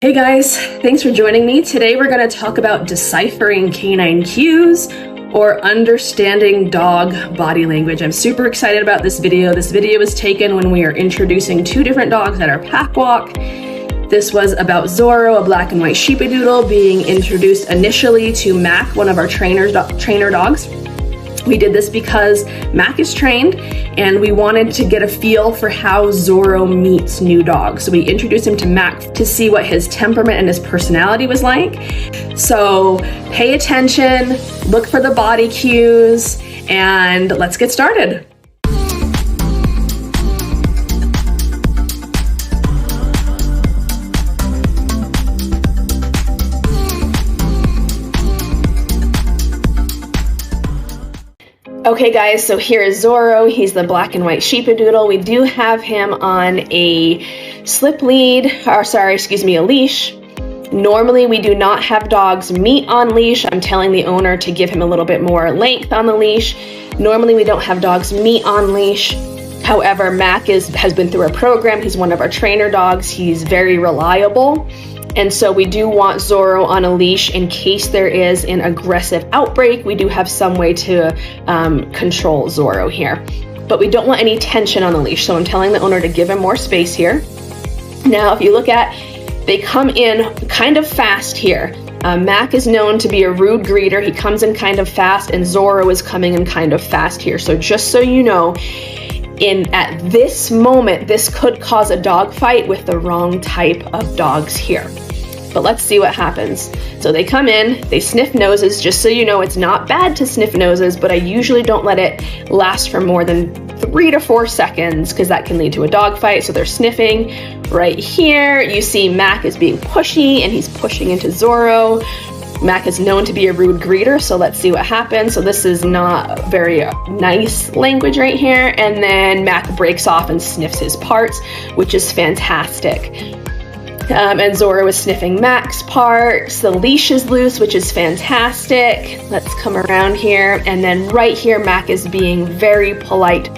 Hey guys, thanks for joining me. Today we're going to talk about deciphering canine cues or understanding dog body language. I'm super excited about this video. This video was taken when we are introducing two different dogs at our pack walk. This was about Zorro, a black and white sheepadoodle, being introduced initially to Mac, one of our trainer dogs. We did this because Mac is trained and we wanted to get a feel for how Zorro meets new dogs. So we introduced him to Mac to see what his temperament and his personality was like. So pay attention, look for the body cues, and let's get started. Okay guys, so here is Zorro. He's the black and white sheepadoodle. We do have him on a a leash. Normally we do not have dogs meet on leash. I'm telling the owner to give him a little bit more length on the leash. Normally we don't have dogs meet on leash. However, Mac has been through a program. He's one of our trainer dogs. He's very reliable. And so we do want Zorro on a leash in case there is an aggressive outbreak. We do have some way to control Zorro here, but we don't want any tension on the leash. So I'm telling the owner to give him more space here. Now, if you look at, they come in kind of fast here. Mac is known to be a rude greeter. He comes in kind of fast, and Zorro is coming in kind of fast here. So just so you know, at this moment, this could cause a dog fight with the wrong type of dogs here. But let's see what happens. So they come in, they sniff noses. Just so you know, it's not bad to sniff noses, but I usually don't let it last for more than 3 to 4 seconds because that can lead to a dog fight. So they're sniffing. Right here, you see Mac is being pushy and he's pushing into Zorro. Mac is known to be a rude greeter, so let's see what happens. So this is not very nice language right here. And then Mac breaks off and sniffs his parts, which is fantastic. And Zorro is sniffing Mac's parts. The leash is loose, which is fantastic. Let's come around here. And then right here, Mac is being very polite.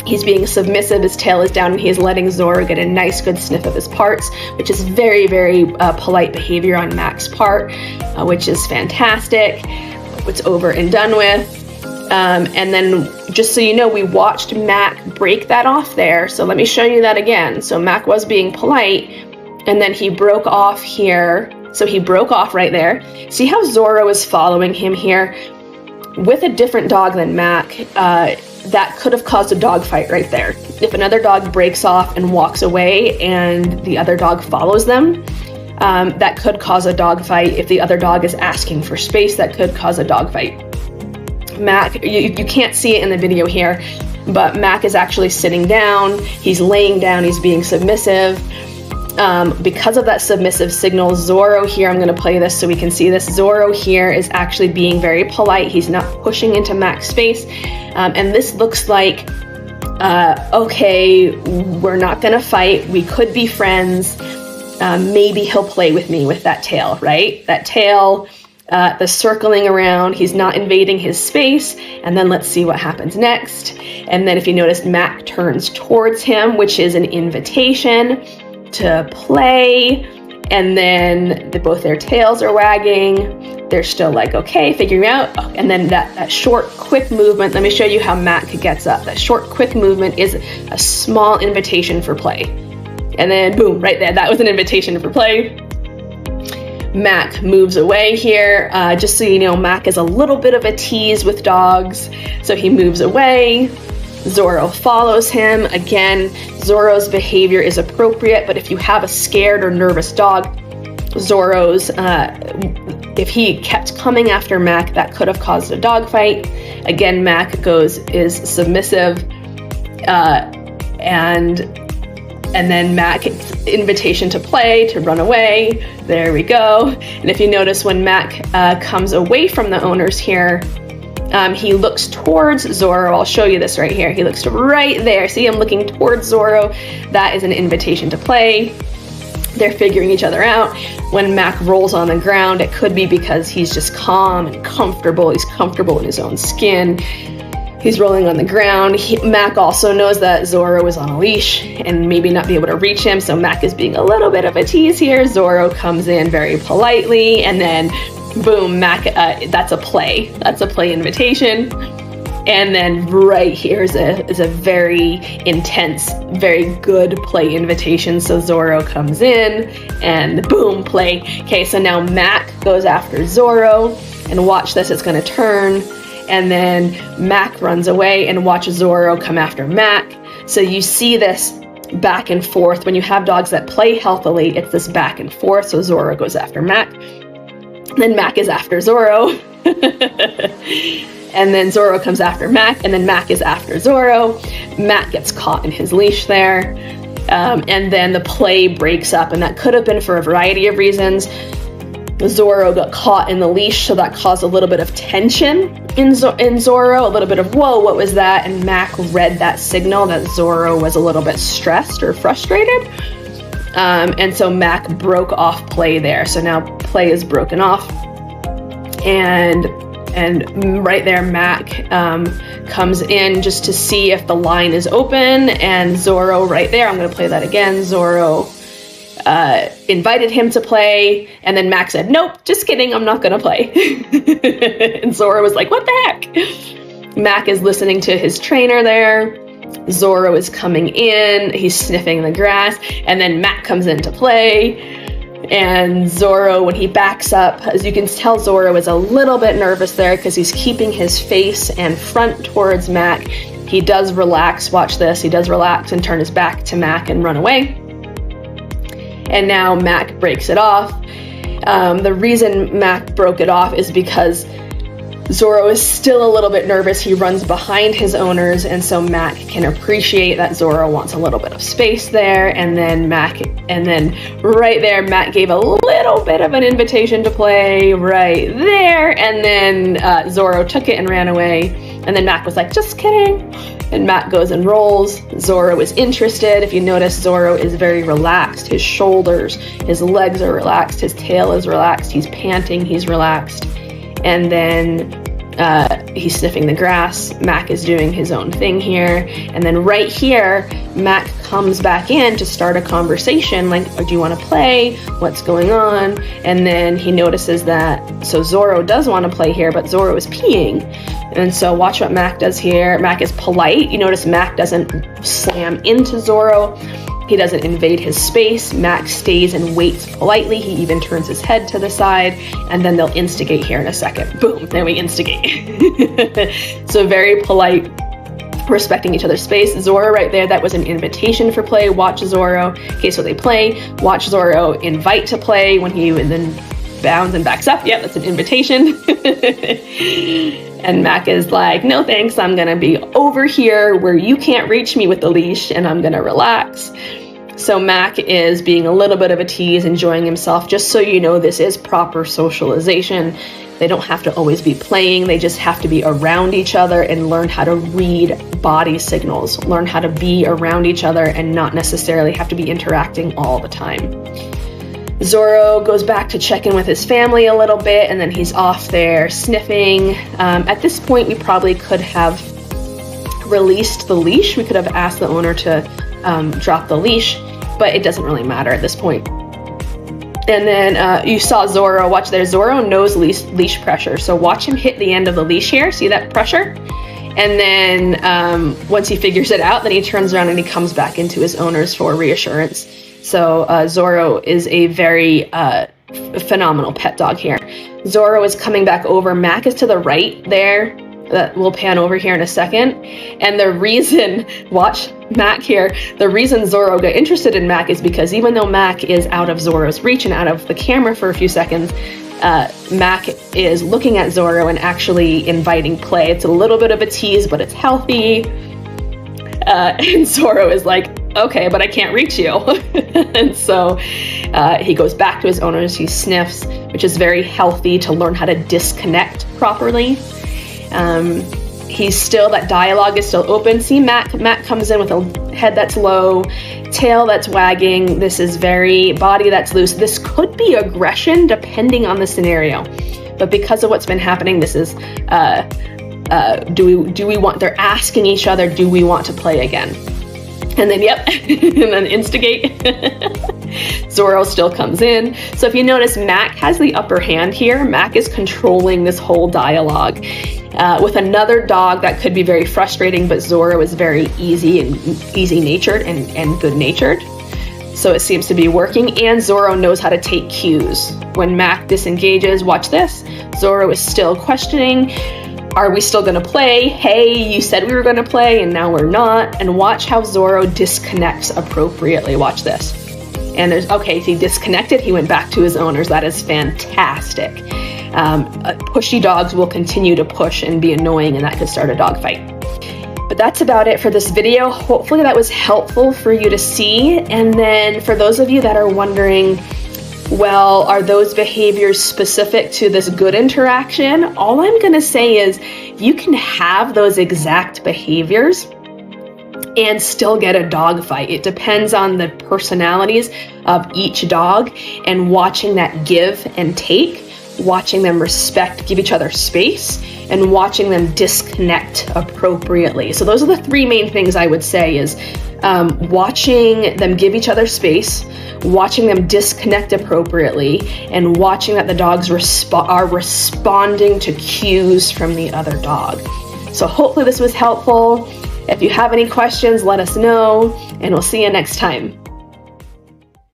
He's being submissive, his tail is down, and he is letting Zorro get a nice good sniff of his parts, which is very, very polite behavior on Mac's part, which is fantastic. It's over and done with. And then just so you know, we watched Mac break that off there. So let me show you that again. So Mac was being polite, and then he broke off here. So he broke off right there. See how Zorro is following him here? With a different dog than Mac, that could have caused a dog fight right there. If another dog breaks off and walks away and the other dog follows them, that could cause a dog fight. If the other dog is asking for space, that could cause a dog fight. Mac, you can't see it in the video here, but Mac is actually sitting down. He's laying down. He's being submissive. Because of that submissive signal, Zorro here, I'm going to play this so we can see this. Zorro here is actually being very polite. He's not pushing into Mac's space. And this looks like, okay, we're not going to fight. We could be friends. Maybe he'll play with me with that tail, right? That tail, the circling around, he's not invading his space. And then let's see what happens next. And then if you notice, Mac turns towards him, which is an invitation to play. And then both their tails are wagging. They're still like, okay, figuring out. Oh, and then that short, quick movement. Let me show you how Mac gets up. That short, quick movement is a small invitation for play. And then boom, right there. That was an invitation for play. Mac moves away here. Just so you know, Mac is a little bit of a tease with dogs. So he moves away. Zorro follows him. Again, Zorro's behavior is appropriate, but if you have a scared or nervous dog, Zorro's, if he kept coming after Mac, that could have caused a dog fight. Again, Mac is submissive, and then Mac, invitation to play, to run away. There we go. And if you notice, when Mac comes away from the owners here, he looks towards Zorro. I'll show you this right here. He looks right there. See him looking towards Zorro? That is an invitation to play. They're figuring each other out. When Mac rolls on the ground, it could be because he's just calm and comfortable. He's comfortable in his own skin. He's rolling on the ground. Mac also knows that Zorro is on a leash and maybe not be able to reach him, so Mac is being a little bit of a tease here. Zorro comes in very politely, and then boom, Mac, that's a play. That's a play invitation. And then right here is a very intense, very good play invitation. So Zorro comes in and boom, play. Okay, so now Mac goes after Zorro, and watch this, it's gonna turn. And then Mac runs away, and watch Zorro come after Mac. So you see this back and forth. When you have dogs that play healthily, it's this back and forth. So Zorro goes after Mac, then Mac is after Zorro. And then Zorro comes after Mac, and then Mac is after Zorro. Mac gets caught in his leash there. And then the play breaks up, and that could have been for a variety of reasons. Zorro got caught in the leash, so that caused a little bit of tension in Zorro, a little bit of, whoa, what was that? And Mac read that signal that Zorro was a little bit stressed or frustrated. And so Mac broke off play there. So now play is broken off. And right there, Mac comes in just to see if the line is open, and Zorro right there, I'm going to play that again. Zorro invited him to play, and then Mac said, nope, just kidding, I'm not going to play. And Zorro was like, what the heck? Mac is listening to his trainer there. Zorro is coming in, he's sniffing the grass, and then Mac comes in to play. And Zorro, when he backs up, as you can tell, Zorro is a little bit nervous there because he's keeping his face and front towards Mac. He does relax, watch this, he does relax and turn his back to Mac and run away. And now Mac breaks it off. The reason Mac broke it off is because Zorro is still a little bit nervous. He runs behind his owners, and so Mac can appreciate that Zorro wants a little bit of space there. And then right there, Mac gave a little bit of an invitation to play right there. And then Zorro took it and ran away. And then Mac was like, just kidding. And Mac goes and rolls. Zorro is interested. If you notice, Zorro is very relaxed. His shoulders, his legs are relaxed. His tail is relaxed. He's panting. He's relaxed. And then he's sniffing the grass. Mac is doing his own thing here. And then right here, Mac comes back in to start a conversation, like, oh, do you want to play? What's going on? And then he notices that, so Zorro does want to play here, but Zorro is peeing. And so watch what Mac does here. Mac is polite. You notice Mac doesn't slam into Zorro. He doesn't invade his space. Mac stays and waits politely. He even turns his head to the side, and then they'll instigate here in a second. Boom, then we instigate. So very polite, respecting each other's space. Zorro right there, that was an invitation for play. Watch Zorro. Okay, so they play. Watch Zorro invite to play when he then bounds and backs up. Yep, that's an invitation. And Mac is like, no thanks, I'm gonna be over here where you can't reach me with the leash, and I'm gonna relax. So Mac is being a little bit of a tease, enjoying himself. Just so you know, this is proper socialization. They don't have to always be playing, they just have to be around each other and learn how to read body signals, learn how to be around each other and not necessarily have to be interacting all the time. Zorro goes back to check in with his family a little bit, and then he's off there sniffing. At this point, we probably could have released the leash. We could have asked the owner to drop the leash, but it doesn't really matter at this point. And then you saw Zorro, watch there, Zorro knows leash pressure. So watch him hit the end of the leash here, see that pressure? And then once he figures it out, then he turns around and he comes back into his owners for reassurance. So Zorro is a very phenomenal pet dog here. Zorro is coming back over. Mac is to the right there. That we'll pan over here in a second. And the reason, watch Mac here, the reason Zorro got interested in Mac is because even though Mac is out of Zorro's reach and out of the camera for a few seconds, Mac is looking at Zorro and actually inviting play. It's a little bit of a tease, but it's healthy. And Zorro is like, okay, but I can't reach you. And so he goes back to his owners, he sniffs, which is very healthy to learn how to disconnect properly. He's still, that dialogue is still open. See, Mac comes in with a head that's low, tail that's wagging. This is very body that's loose. This could be aggression depending on the scenario. But because of what's been happening, this is Do we want, they're asking each other, do we want to play again? And then, yep, and then instigate. Zorro still comes in. So if you notice, Mac has the upper hand here. Mac is controlling this whole dialogue. With another dog, that could be very frustrating, but Zorro is very easy-natured and good-natured. So it seems to be working, and Zorro knows how to take cues. When Mac disengages, watch this. Zorro is still questioning. Are we still gonna play? Hey, you said we were gonna play and now we're not. And watch how Zorro disconnects appropriately. Watch this. And okay, he disconnected, he went back to his owners. That is fantastic. Pushy dogs will continue to push and be annoying, and that could start a dog fight. But that's about it for this video. Hopefully that was helpful for you to see. And then for those of you that are wondering, well, are those behaviors specific to this good interaction? All I'm gonna say is you can have those exact behaviors and still get a dog fight. It depends on the personalities of each dog, and watching that give and take, watching them respect, give each other space, and watching them disconnect appropriately. So those are the three main things I would say is watching them give each other space, watching them disconnect appropriately, and watching that the dogs are responding to cues from the other dog. So hopefully this was helpful. If you have any questions, let us know, and we'll see you next time.